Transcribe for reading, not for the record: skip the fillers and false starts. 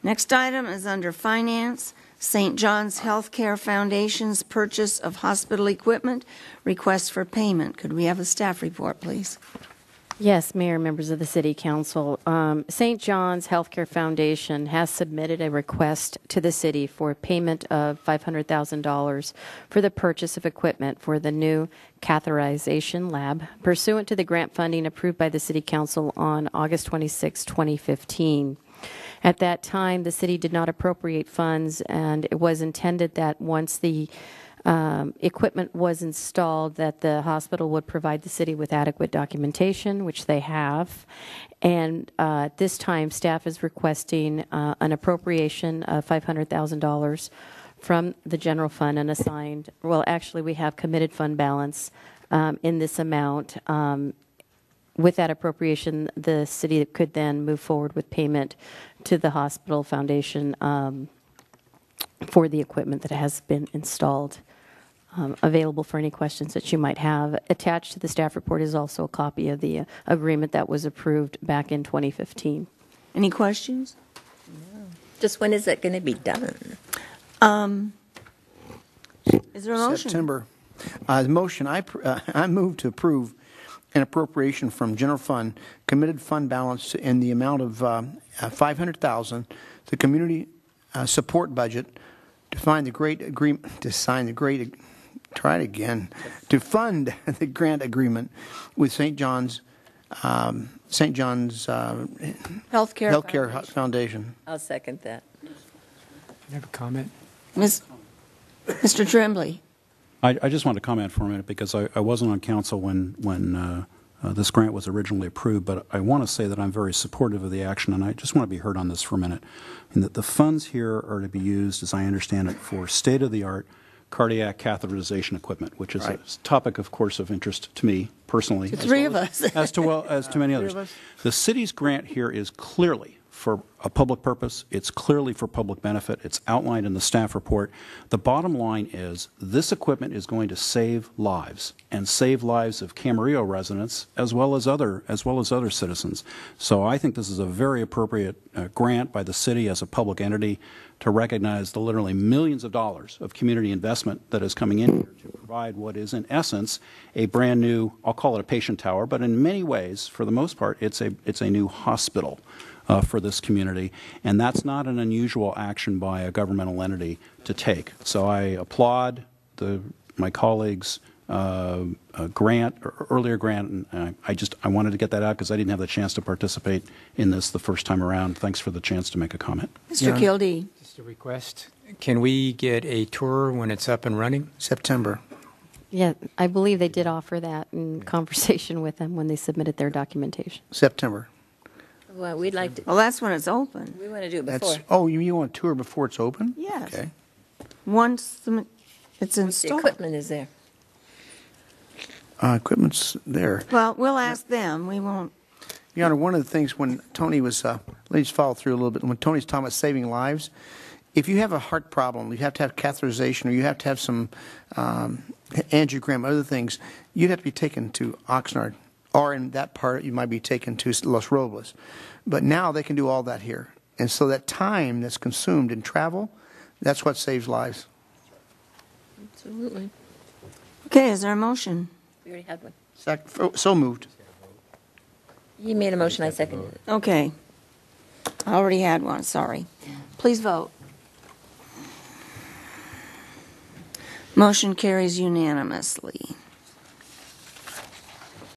Next item is under Finance, St. John's Healthcare Foundation's purchase of hospital equipment, request for payment. Could we have a staff report, please? Yes, Mayor, members of the City Council. St. John's Healthcare Foundation has submitted a request to the city for payment of $500,000 for the purchase of equipment for the new catheterization lab pursuant to the grant funding approved by the City Council on August 26, 2015. At that time, the city did not appropriate funds, and it was intended that once the equipment was installed, that the hospital would provide the city with adequate documentation, which they have. And at this time, staff is requesting an appropriation of $500,000 from the general fund and assigned, well, actually, we have committed fund balance in this amount. With that appropriation, the city could then move forward with payment to the hospital foundation for the equipment that has been installed. Available for any questions that you might have. Attached to the staff report is also a copy of the agreement that was approved back in 2015. Any questions? No. Just when is that going to be done? Is there a motion? September. The motion, I move to approve an appropriation from general fund, committed fund balance in the amount of $500,000, the community support budget, to find the great agreement, to sign the great, try it again, to fund the grant agreement with St. John's Healthcare Foundation. I'll second that. I have a comment. Mr. Tremblay. I just wanted to comment for a minute because I wasn't on council when this grant was originally approved, but I want to say that I'm very supportive of the action, and I just want to be heard on this for a minute. And that the funds here are to be used, as I understand it, for state-of-the-art cardiac catheterization equipment, which is a topic, of course, of interest to me personally. The three of us. As to many others. The city's grant here is clearly for a public purpose. It's clearly for public benefit. It's outlined in the staff report. The bottom line is this equipment is going to save lives, and save lives of Camarillo residents as well as other citizens. So I think this is a very appropriate grant by the city as a public entity to recognize the literally millions of dollars of community investment that is coming in here to provide what is in essence a brand new, I'll call it a patient tower, but in many ways, for the most part, it's a new hospital for this community, and that's not an unusual action by a governmental entity to take. So I applaud my colleagues' earlier grant, and I wanted to get that out because I didn't have the chance to participate in this the first time around. Thanks for the chance to make a comment. Mr. Kildee. Just a request. Can we get a tour when it's up and running? September. Yeah, I believe they did offer that in conversation with them when they submitted their documentation. September. Well, we'd like to. Well, that's when it's open. We want to do it before. Oh, you want a tour before it's open? Yes. Okay. Once it's Once the installed. equipment is there. Equipment's there. Well, we'll ask them. We won't. Your Honor, one of the things when Tony was, let me just follow through a little bit. When Tony's talking about saving lives, if you have a heart problem, you have to have catheterization, or you have to have some angiogram, other things, you'd have to be taken to Oxnard. Or in that part, you might be taken to Los Robles. But now they can do all that here. And so that time that's consumed in travel, that's what saves lives. Absolutely. Okay, is there a motion? We already had one. So moved. You made a motion, I seconded it. Okay. I already had one, sorry. Please vote. Motion carries unanimously.